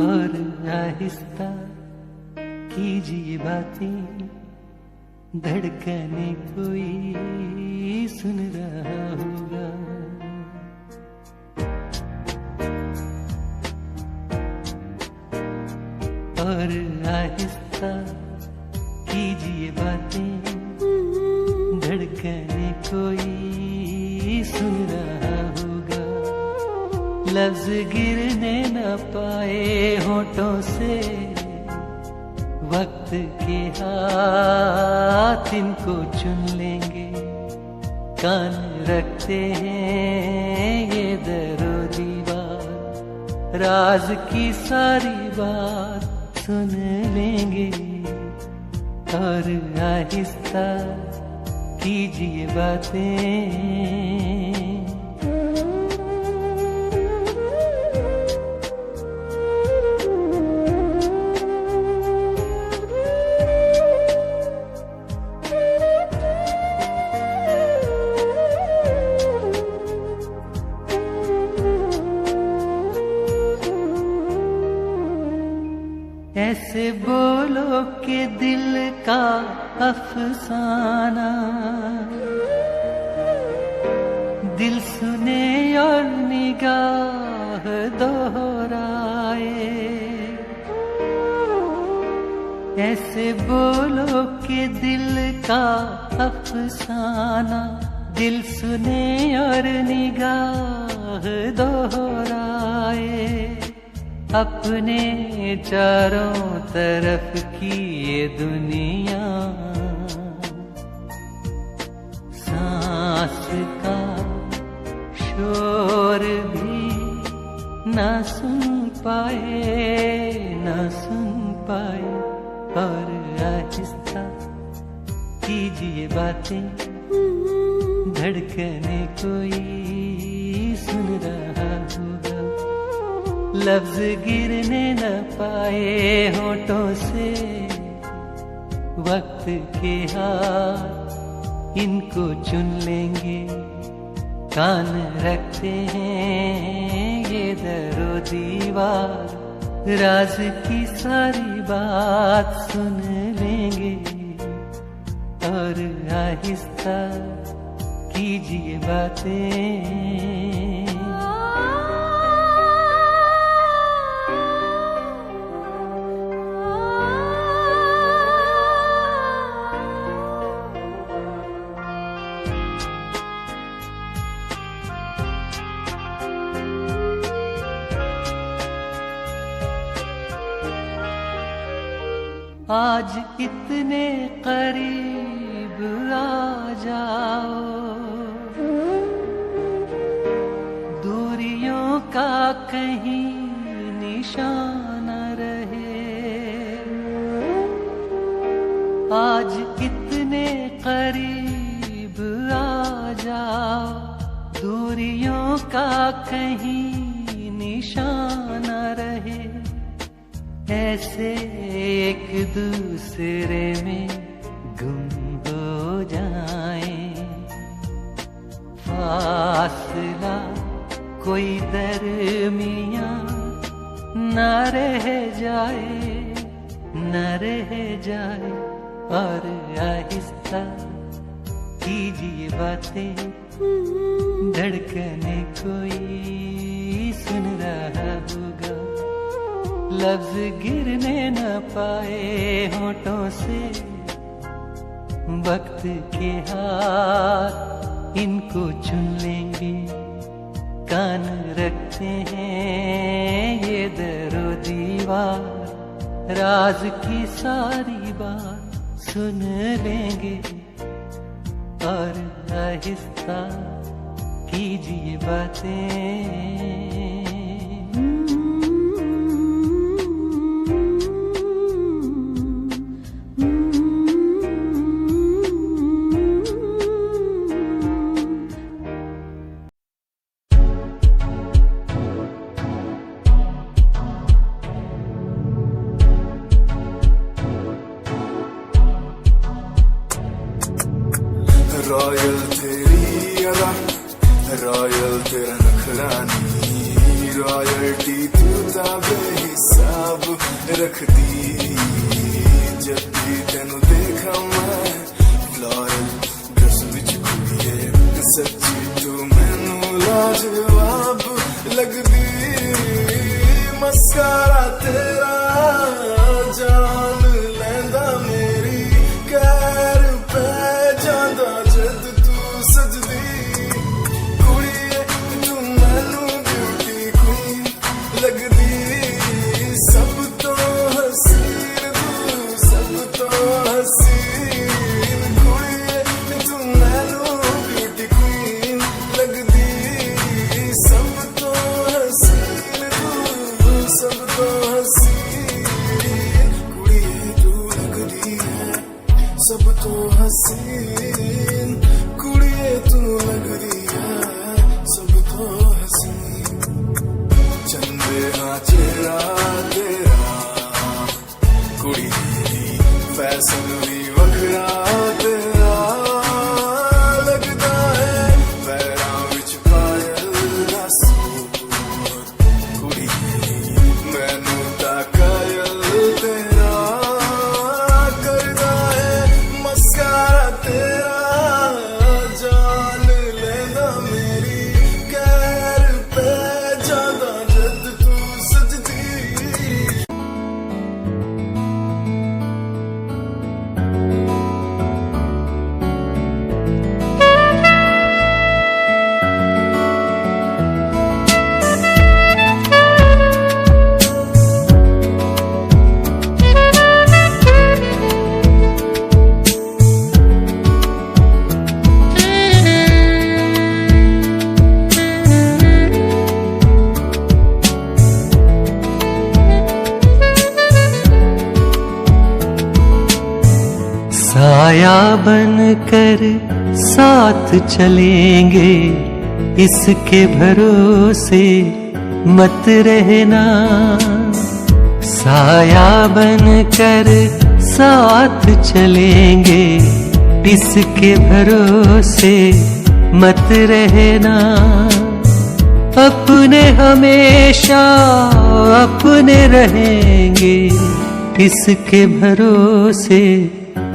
और आहिस्ता कीजिए बातें, धड़कने कोई सुन रहा होगा। और आहिस्ता कीजिए बातें, धड़कने कोई सुन रहा होगा। लफ्ज गिरने न पाए होठों से, वक्त के हाथ इनको चुन लेंगे। कान रखते हैं ये दरो दीवार, राज की सारी बात सुन लेंगे। और आहिस्ता कीजिए बातें। ऐसे बोलो कि दिल का अफसाना दिल सुने और निगाह दोहराए। ऐसे बोलो कि दिल का अफसाना दिल सुने और निगाह दोहराए। अपने चारों तरफ की ये दुनिया सांस का शोर भी न सुन पाए, न सुन पाए। और आहिस्ता कीजिए बातें, धड़कने कोई सुन रहा होगा। लफ्ज गिरने न पाए होठों से, वक्त के हाथ इनको चुन लेंगे। कान रखते हैं ये दरो दीवार, राज की सारी बात सुन लेंगे। और आहिस्ता कीजिए बातें। आज इतने करीब आ जाओ, दूरियों का कहीं निशान रहे। आज इतने करीब आ जाओ, दूरियों का कहीं निशान रहे, ऐसे एक दूसरे में गुम हो जाएं। फासला कोई दरमियां न रह जाए, न रह जाए। और आहिस्ता कीजिए बातें, धड़कने कोई सुन रहा होगा। लफ्ज गिरने न पाए होठों से, वक्त के हाथ इनको चुन लेंगे। कान रखते हैं ये दरो दीवार, राज की सारी बात सुन लेंगे। और आहिस्ता कीजिए बातें। रॉयल तेरी अदा, रॉयल तेरा नखरानी, रॉयल्टी तू बेहिसाब रखदी। जब भी तेनू देखा मैं फ्लोरल ड्रेस विच कुड़िए, सच्ची तू मैनू लाजवाब लगदी। मस्कारा तेरा जान लैंदा मेरी, कैर पे जांदा जद तू सजदी। कुड़िए तू मैनू ब्यूटी क्वीन लगदी, सब तो हसीन तू, सब तो हसीन। कुड़िए तू मैनू ब्यूटी क्वीन लगदी, सब तो हसीन तू, सब तो हसीन। कुड़िए तू लगदी है सब तो हसीन, कुड़िए तू लगदी है सब तो हसीन। चंदे हाँ चेहरा तेरा, कुड़ी फैशन भी वखरा तेरा लगदा है। पैरां विच पायल दा सूर, कुड़ी मैनू तां कायल तेरा करदा है। मस्कारा तेरा जान लेंदा मेरी, कैर पे जांदा जद तू सजदी। साया बन कर साथ चलेंगे, इसके भरोसे मत रहना। साया बन कर साथ चलेंगे, इसके भरोसे मत रहना। अपने हमेशा अपने रहेंगे, इसके भरोसे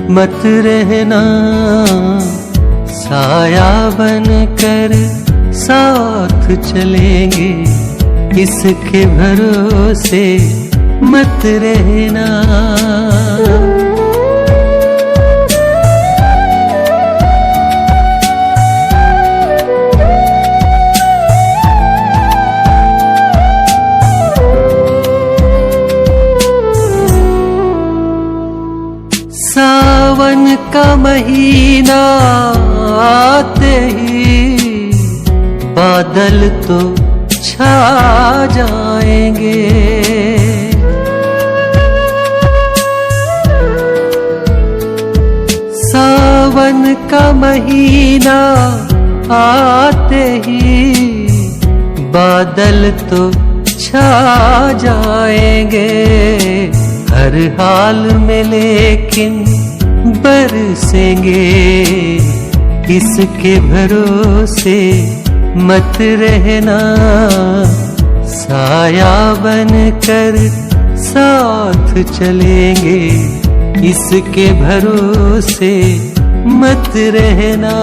मत रहना। साया बन कर साथ चलेंगे, इसके भरोसे मत रहना। सावन का महीना आते ही बादल तो छा जाएंगे। सावन का महीना आते ही बादल तो छा जाएंगे हर हाल में, लेकिन बरसेंगे इसके भरोसे मत रहना। साया बनकर साथ चलेंगे इसके भरोसे मत रहना।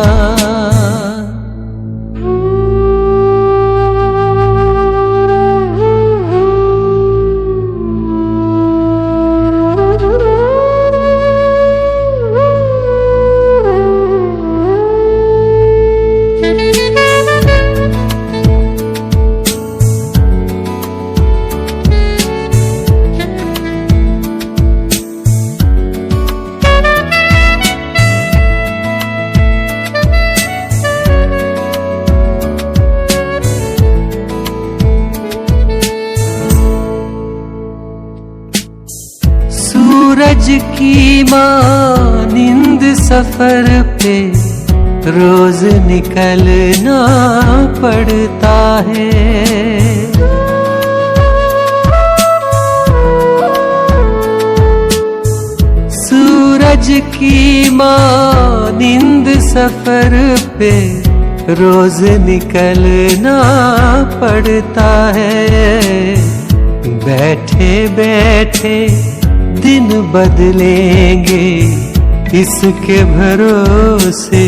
सूरज की मानिंद सफर पे रोज निकलना पड़ता है। सूरज की मानिंद सफर पे रोज निकलना पड़ता है। बैठे बैठे दिन बदलेंगे इसके भरोसे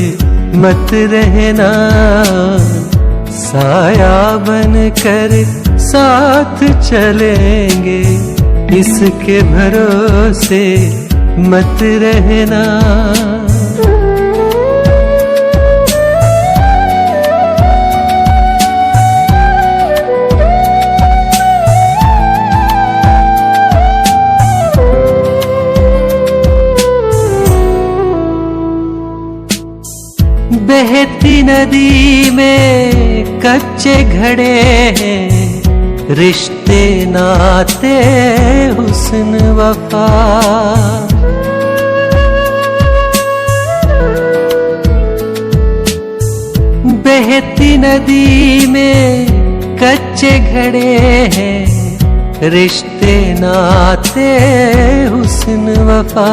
मत रहना। साया बनकर साथ चलेंगे इसके भरोसे मत रहना। बहती नदी में कच्चे घड़े हैं, रिश्ते नाते हुस्न वफा। बहती नदी में कच्चे घड़े हैं, रिश्ते नाते हुस्न वफा।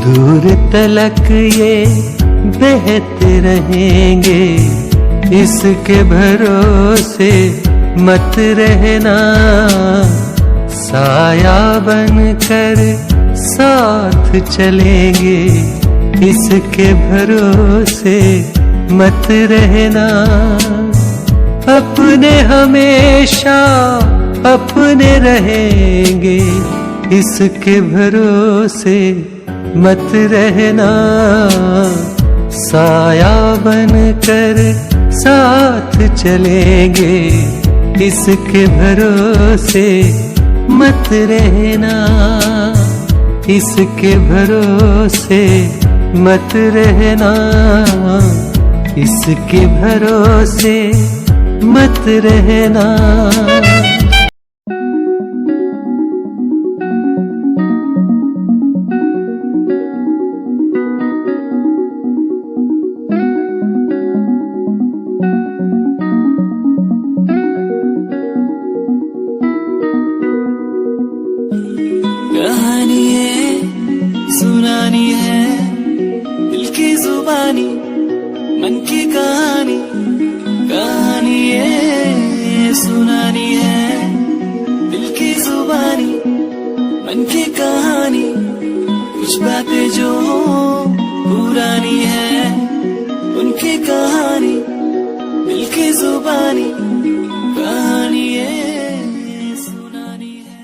दूर तलक ये बहते रहेंगे इसके भरोसे मत रहना। साया बनकर साथ चलेंगे इसके भरोसे मत रहना। अपने हमेशा अपने रहेंगे इसके भरोसे मत रहना। साया बनकर साथ चलेंगे इसके भरोसे मत रहना। इसके भरोसे मत रहना। इसके भरोसे मत रहना। कहानी है सुनानी है दिल की जुबानी मन की कहानी। कहानी है सुनानी है दिल की जुबानी मन की कहानी। कुछ बातें जो पुरानी है उनकी कहानी दिल की जुबानी। कहानी है सुनानी है।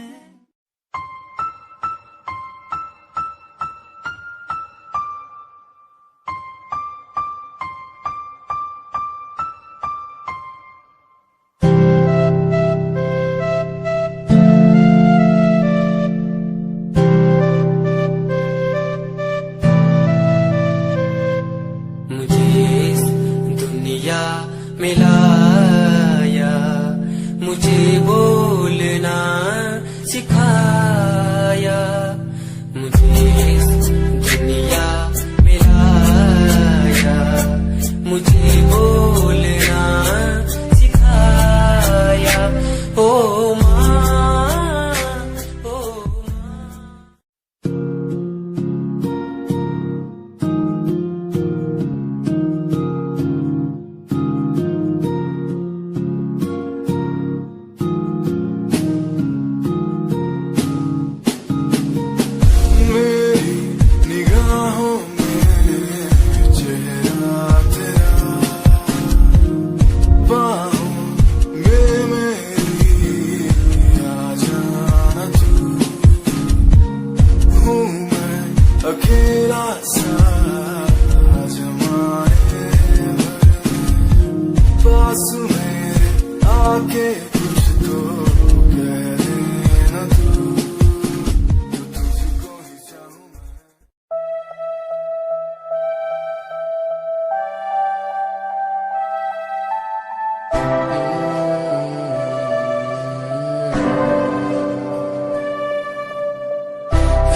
मुझे इस दुनिया में ला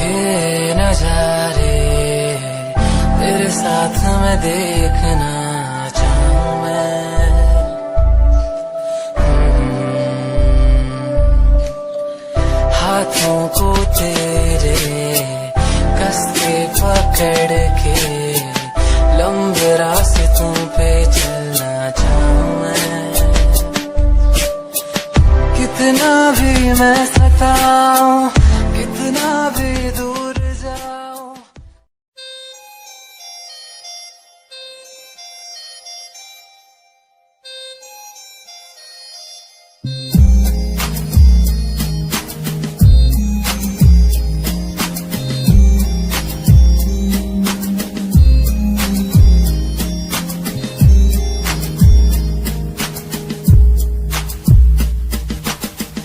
ये नजारे तेरे साथ मैं देखना चाहूं मैं। हाथों को तेरे कस के पकड़ के लंबे रास्तों पे चलना चाहूं मैं। कितना भी मैं सताऊं, कितना भी दूर जाऊं,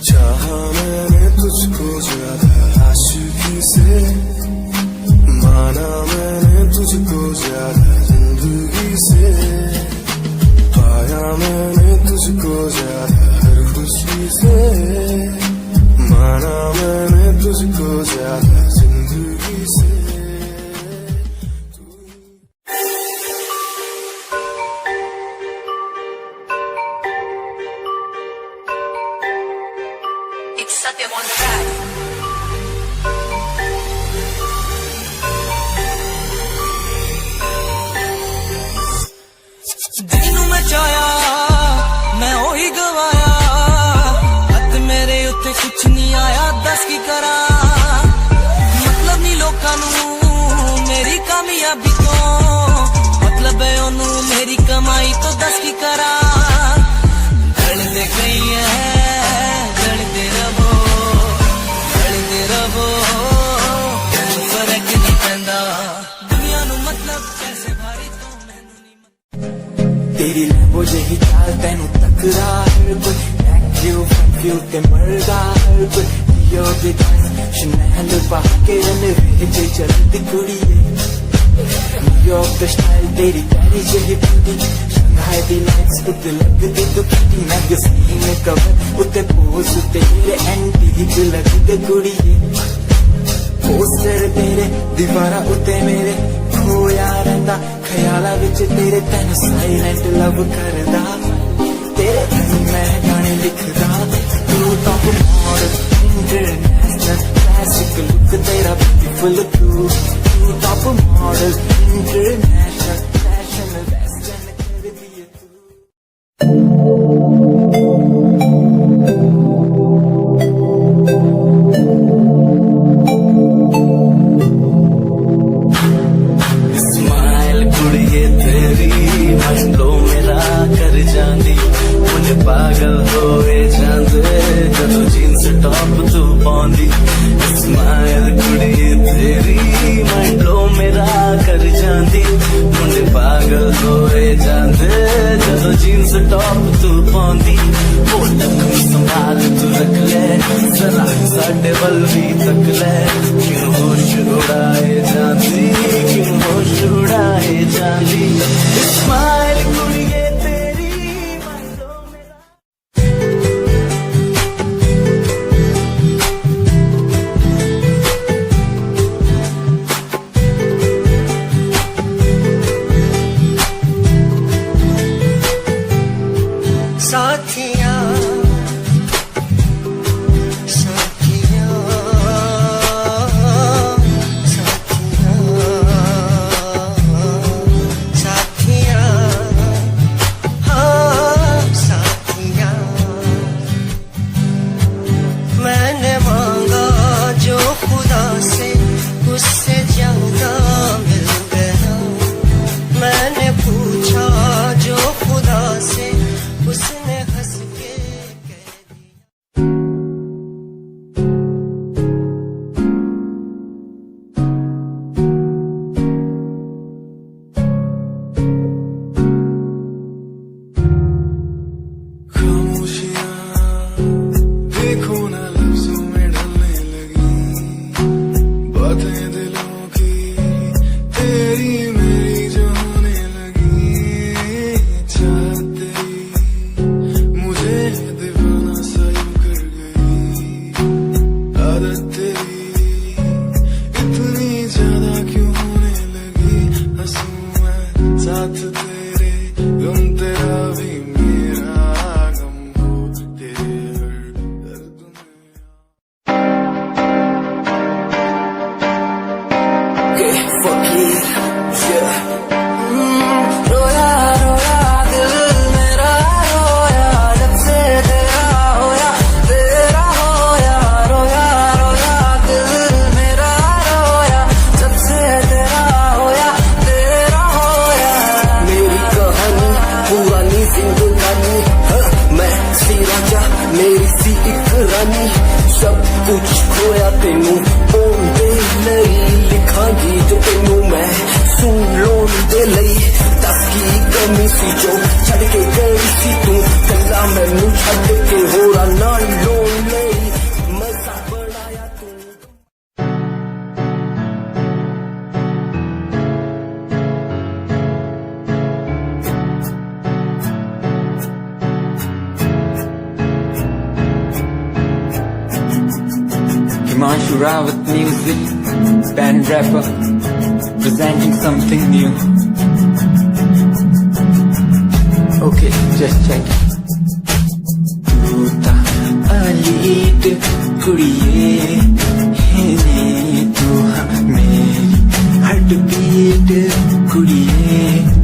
चाहा मैंने तुझको ज्यादा आशिकी से, माना मैंने तुझको ज्यादा जिंदगी से, पाया मैंने तुझको ज्यादा हर खुशी से, माना मैंने तुझको ज्यादा जिंदगी से। It's Satyam on track. ਜਿਹਨੂੰ ਮੈਂ ਚਾਹਿਆ ਮੈਂ ਉਹੀ ਗਵਾਇਆ, ਹੱਥ ਮੇਰੇ ਉੱਤੇ ਕੁਛ ਨਹੀਂ ਆਇਆ, ਦੱਸ ਕੀ ਕਰਾਂ। ਮਤਲਬ ਨਹੀਂ ਲੋਕਾਂ ਨੂੰ ਮੇਰੀ ਕਾਮਯਾਬੀ ਤੋਂ, ਮਤਲਬ ਹੈ ਉਹਨੂੰ ਮੇਰੀ ਕਮਾਈ ਤੋਂ, ਦੱਸ ਕੀ ਕਰਾਂ। ढलते गई है ढलते रहो, ढलते रहो, फर्क नहीं पैंदा दुनिया नू, मतलब कैसे भारी तो मैनू नहीं। तेरी लैम्बो जही चाल तैनू तकदा हर कोई, थैंक यू ते मरदा हर कोई। यो दे शनैल पा के रन जे चलदी कुड़िए, न्यूयॉर्क दा स्टाइल तेरी प्यारी जही ब्यूटी, शंघाई दी लाइट्स उत्ते लगदी दुखी, मैगज़ीन कवर उत्ते पोज तेरे एंटीक लगदे कुड़िए। पोस्टर तेरे दीवारा उत्ते मेरे खोया रहिंदा, ख्याला विच तेरे तैनू साइलेंट लव करदा, तेरे ताईं मैं गाने लिखदा। तू top model international classic look तेरा ब्यूटीफुल, तू top model international fashion western कर दिए तू। स्माइल कुड़िए तेरी मसलो मेरा कर जांदी, मुझे पागल होए जांदे जदों जीन्स टॉप तू पाउंदी। स्माइल कुड़िए तेरी मसलो मेरा कर जांदी, मुझे पागल होए जांदे जदों जीन्स टॉप तू पाउंदी। वो लखन संभाल तू रख ले, जरा साडे वल भी तक ले, क्यों होश उड़ाए जांदी, क्यों होश उड़ाए जांदी। स्माइल कुड़िए तेरी मसलो मेरा। साथिया साथिया साथिया साथिया होया तेनू ओंदे लई लिखा गीत तेनू मैं सुन लोन दे लई दस की कमी सी जो छड़ के गई सी तू कल्ला मैनू छड़ के होरा नाल लोन लई मजा बनाया तू Himanshu Rawat music, band rapper, presenting something new. Okay, just check. Tu ta alit kudiye, hene tu ha meri heartbeat kudiye.